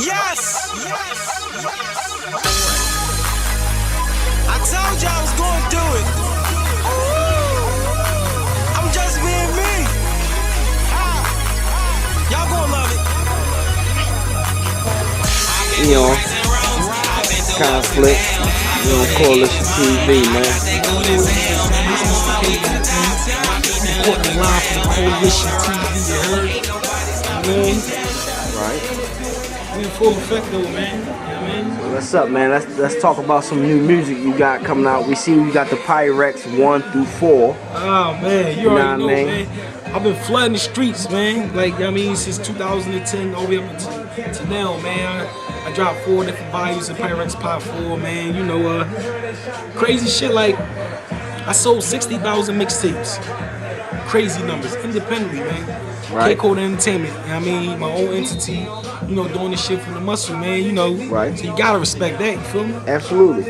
Yes! I told you I was going to do it. I'm just being me. Y'all gonna love it. You know, Kon-flic, you know, CoalitionTv, man. Recording live from CoalitionTv, you heard? You know? Right. We in full effect though, man. You know what I mean? Well, what's up, man? Let's talk about some new music you got coming out. We see you got the Pyrex 1 through 4. Oh man, you already know, what I mean? man. I've been flooding the streets, man. Like, I mean, since 2010 all the way up to now, man. I dropped 4 different volumes of Pyrex Part 4, man. You know, crazy shit. Like, I sold 60,000 mixtapes. Crazy numbers, independently, man. Right. CakeHolda Entertainment, you know what I mean? My own entity, you know, doing this shit from the muscle, man, you know. Right. So you gotta respect that, you feel me? Absolutely.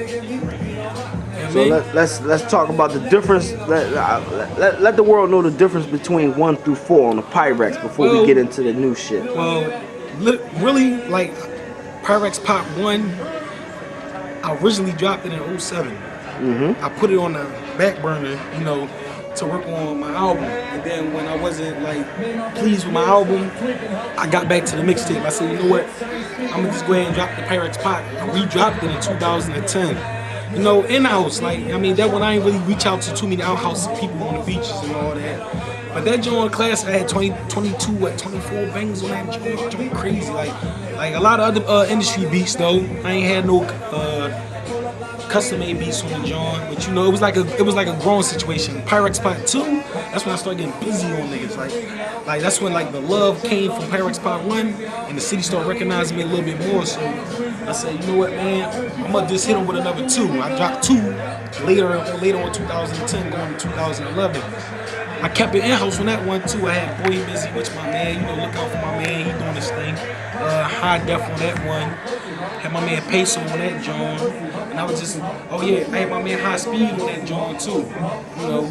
So let's talk about the difference. Let the world know the difference between 1 through 4 on the Pyrex before we get into the new shit. Well, really, like, Pyrex Part 1, I originally dropped it in 07. I put it on the back burner, you know, to work on my album. And then when I wasn't, like, pleased with my album, I got back to the mixtape. I said, you know what, I'm gonna just go ahead and drop the Pyrex Part. I re-dropped it in 2010. You know, in-house, like, I mean, that one I ain't really reach out to too many outhouse people on the beaches and all that. But that joint class, I had 22, 24 bangs on that joint, crazy. Like a lot of other industry beats though. I ain't had no custom-made beats on the joint, but you know, it was like a growing situation. Pyrex Part 2, that's when I started getting busy on niggas. Like that's when like the love came from Pyrex Part 1, and the city started recognizing me a little bit more. So I said, you know what, man, I'm gonna just hit him with another 2. I dropped 2 later on 2010, going to 2011. I kept it in-house on that one too. I had Boy Busy, which my man, you know, look out for my man, he doing this thing. High Def on that one. Had my man Peso on that joint. And I was just, oh yeah, I had my man High Speed on that joint too. You know,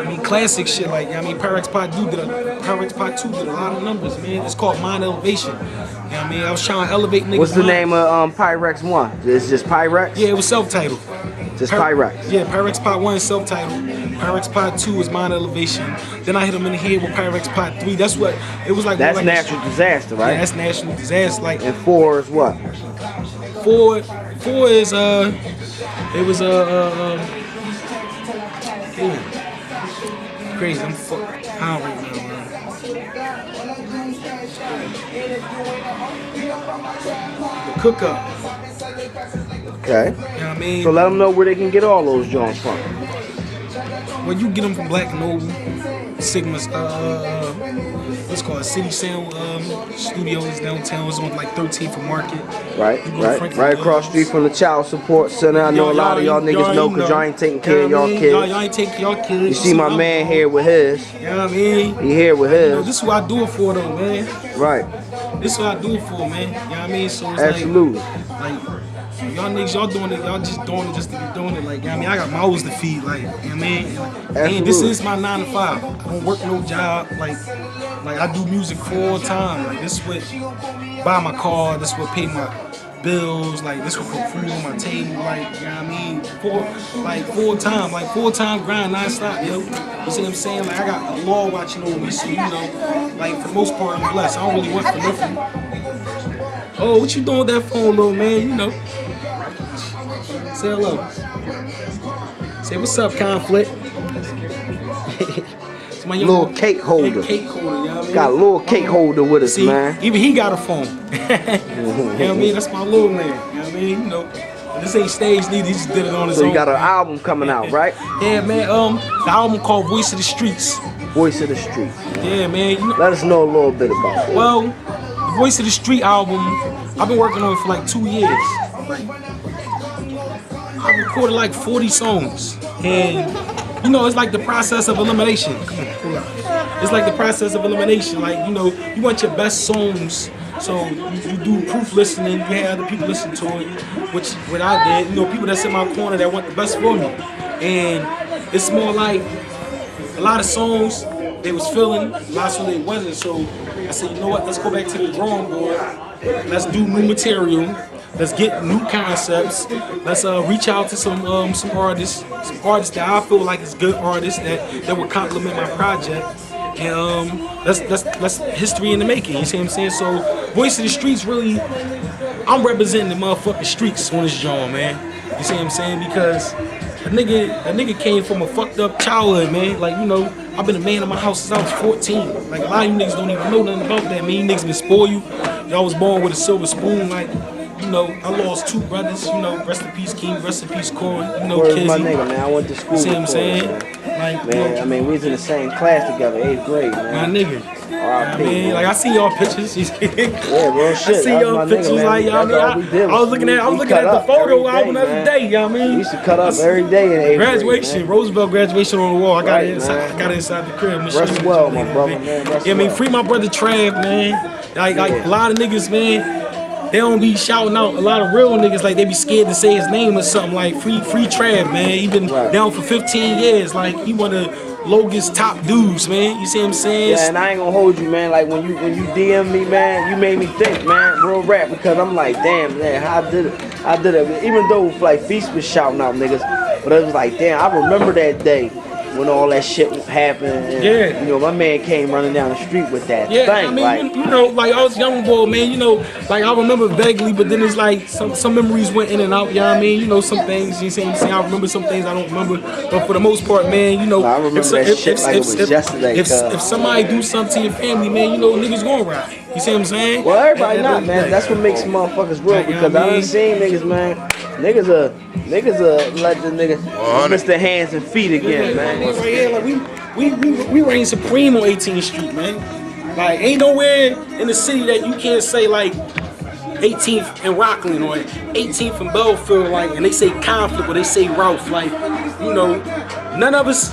I mean, classic shit like, I mean, Pyrex Part 2 did a lot of numbers, man. It's called Mind Elevation. You know what I mean? I was trying to elevate niggas. What's the name of Pyrex 1? It's just Pyrex? Yeah, it was self-titled. Just Pyrex? Yeah, Pyrex Part 1 is self-titled. Pyrex Part 2 is Mind Elevation. Then I hit him in the head with Pyrex Part 3. That's what, it was like. That's like Natural Disaster, right? Yeah, that's Natural Disaster. Like, and 4 is what? 4 is, it was, crazy, I'm fucked. I don't right now, man. The Cook Up. Okay. You know what I mean? So let them know where they can get all those joints from. Well, you get them from Black Noble, Sigma's, what's it called, City Sound Studios downtown. It's on like 13th and Market. Right across the street from the Child Support Center. I know a lot of y'all niggas know because y'all ain't taking care of y'all kids. Y'all ain't taking care of y'all kids. You see my man here with his. You know what I mean? He here with his. You know, this is what I do it for though, man. Right. This is what I do it for, man. You know what I mean? So it's absolutely. Like y'all niggas, y'all doing it, y'all just doing it just to be doing it. Like, you know what I mean? I got mouths to feed, like, you know what I mean? And this is my 9 to 5. I don't work no job, like I do music full time. Like, this is what buy my car, this is what pay my bills, like this would put food on my table, like, you know what I mean? Full time grind, non-stop, yo. You see what I'm saying? Like, I got a law watching over me, so, you know, like, for the most part, I'm blessed. I don't really want for nothing. Oh, what you doing with that phone, little man? You know. Say hello. Say what's up, Kon-flic. Little CakeHolda. CakeHolda, you know what I mean? Got a little CakeHolda with us, man. Even he got a phone. You know what I mean? That's my little man. You know what I mean? You know. This ain't stage neither, he just did it on his own. So you got an album coming out, right? Yeah, man. The album called Voice of the Streets. Voice of the Streets. Yeah, man. You know, let us know a little bit about it. Well, the Voice of the Street album, I've been working on it for like 2 years. I recorded like 40 songs. And, you know, it's like the process of elimination. Come on, pull out. It's like the process of elimination. Like, you know, you want your best songs. So you do proof listening, you have other people listen to it, which what I did, you know, people that's in my corner that want the best for me. And it's more like a lot of songs, they was feeling, lots of they wasn't. So I said, you know what? Let's go back to the drawing board. Let's do new material. Let's get new concepts. Let's reach out to some artists that I feel like is good artists that would complement my project. And let's history in the making. You see what I'm saying? So Voice of the Streets really, I'm representing the motherfucking streets on this joint, man. You see what I'm saying? Because a nigga came from a fucked up childhood, man. Like, you know, I've been a man in my house since I was 14. Like, a lot of you niggas don't even know nothing about that, man. You niggas been spoiled you. Y'all was born with a silver spoon, like, you know, I lost 2 brothers, you know, rest in peace King, rest in peace Corey, you know, Corey's Kizzy. my nigga, man. I went to school. See what I'm with saying? Corey, Like, man, I mean, we was in the same class together, 8th grade, man. my nigga. R.I.P. I mean, like, I see y'all pictures. Yeah, bro, shit. I see y'all pictures, nigga, like, y'all, I was looking at the photo album the other day, you know what I mean? We used to cut up every day in 8th graduation, grade, Roosevelt graduation on the wall. I got Right, it inside. man. I got it inside the crib. Rest well, my brother, man. Rest Yeah, I mean, well. free my brother Trav, man. Like a lot of niggas, man. They don't be shouting out. A lot of real niggas, like, they be scared to say his name or something. Like, free Trav, man. He been down for 15 years. Like, he one of Logan's top dudes, man. You see what I'm saying? Yeah, and I ain't gonna hold you, man. Like, when you DM me, man, you made me think, man, real rap, because I'm like, damn, man, how I did it. Even though, like, Feast was shouting out niggas, but it was like, damn, I remember that day when all that shit happened. And, you know, my man came running down the street with that thing. I mean, like, you know, like, I was young boy, man, you know, like, I remember vaguely, but then it's like some memories went in and out, you know what I mean? You know, some things, you see what I'm saying? I remember some things I don't remember, but for the most part, man, you know, I remember that shit like it was yesterday. If somebody do something to your family, man, you know, niggas gonna ride. You see what I'm saying? well, everybody not, man. That's what makes motherfuckers real, because I done seen niggas, man. Niggas let the niggas miss their hands and feet again, man. Right here, like, we reign supreme on 18th Street, man. Like, ain't nowhere in the city that you can't say, like, 18th and Rockland or 18th and Belfield, like, and they say Kon-flic or they say Ralph, like, you know, none of us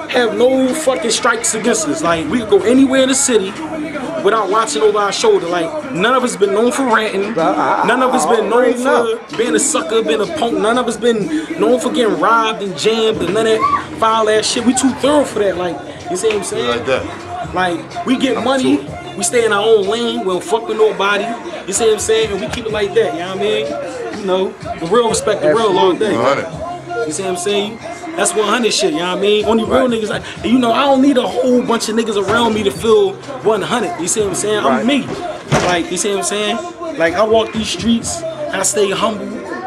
have no fucking strikes against us. Like, we could go anywhere in the city without watching over our shoulder. Like, none of us been known for ranting. None of us been known for being a sucker, being a punk. None of us been known for getting robbed and jammed and none of that foul ass shit. We too thorough for that. Like, you see what I'm saying? Like that. Like, we get money, we stay in our own lane, we don't fuck with nobody. You see what I'm saying? And we keep it like that, you know what I mean? You know, the real respect the real all day. 100. You see what I'm saying? That's 100 shit, you know what I mean? Only real niggas, like, and you know, I don't need a whole bunch of niggas around me to feel 100. You see what I'm saying? I'm me. Like, you see what I'm saying? Like, I walk these streets, I stay humble.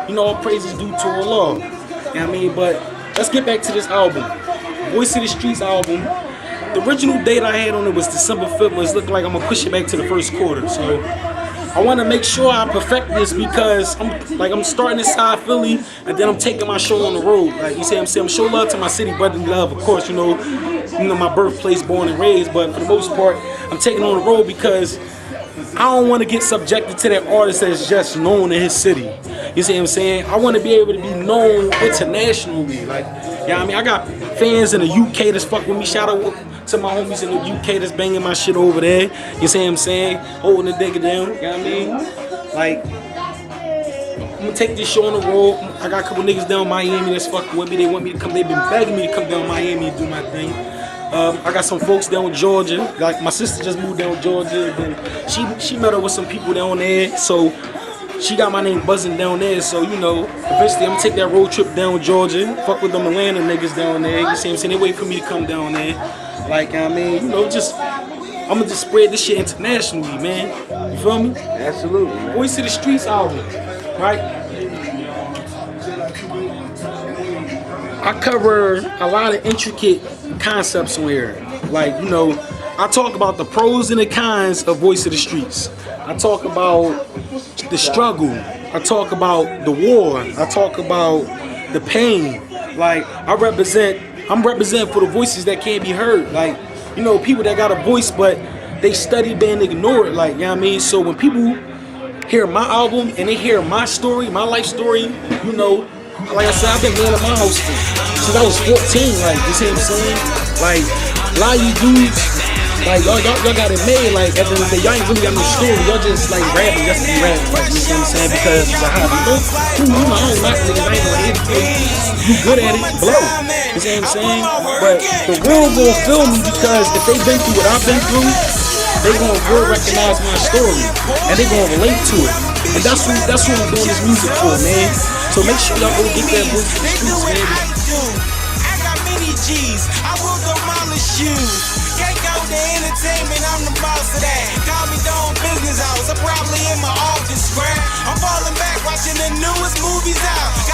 You know, all praises due to Allah. You know what I mean? But let's get back to this album. Voice of the Streets album. The original date I had on it was December 5th, but it's looking like I'm gonna push it back to the first quarter. So I want to make sure I perfect this because I'm starting inside Philly and then I'm taking my show on the road. Like, you see what I'm saying? I'm show love to my city, brotherly love, of course, you know my birthplace, born and raised, but for the most part, I'm taking on the road because I don't want to get subjected to that artist that's just known in his city. You see what I'm saying? I want to be able to be known internationally. Like, you know what I mean? I got fans in the UK that's fuck with me. Shout out to my homies in the UK that's banging my shit over there. You see what I'm saying? Holding the digger down. You know what I mean? Like, I'm gonna take this show on the road. I got a couple niggas down Miami that's fucking with me. They want me to come. They've been begging me to come down Miami and do my thing. I got some folks down in Georgia. Like, my sister just moved down Georgia. And she met up with some people down there. So she got my name buzzing down there. So, you know, eventually I'm gonna take that road trip down Georgia. Fuck with them Atlanta niggas down there. You see what I'm saying? They wait for me to come down there. Like, I mean, you know, I'm gonna just spread this shit internationally, man. You feel me? Absolutely, man. Voice of the Streets album, right? I cover a lot of intricate concepts on here. Like, you know, I talk about the pros and the cons of Voice of the Streets. I talk about the struggle. I talk about the war. I talk about the pain. Like, I'm representing for the voices that can't be heard. Like, you know, people that got a voice, but they study being ignored. Like, you know what I mean? So when people hear my album and they hear my story, my life story, you know, like I said, I've been man in my house since I was 14. Like, you see what I'm saying? Like, a lot of you dudes, Like y'all got it made. Like at the end of the day, y'all ain't really got no story. Y'all just like rapping just to be rapping. Like, you know what I'm saying? Because it's a hobby. You know, I don't like niggas. I ain't gonna hate it. You good at it, blow. You see what I'm saying? But the world gonna feel me because if they been through what I've been through, they gonna real recognize my story and they gonna relate to it. And that's what I'm doing this music for, man. So make sure y'all go get that voice for the streets, man. I got many G's, I will demolish you. CakeHolda Entertainment, I'm the boss of that. Call me doing business hours, I'm probably in my office square. I'm falling back watching the newest movies out.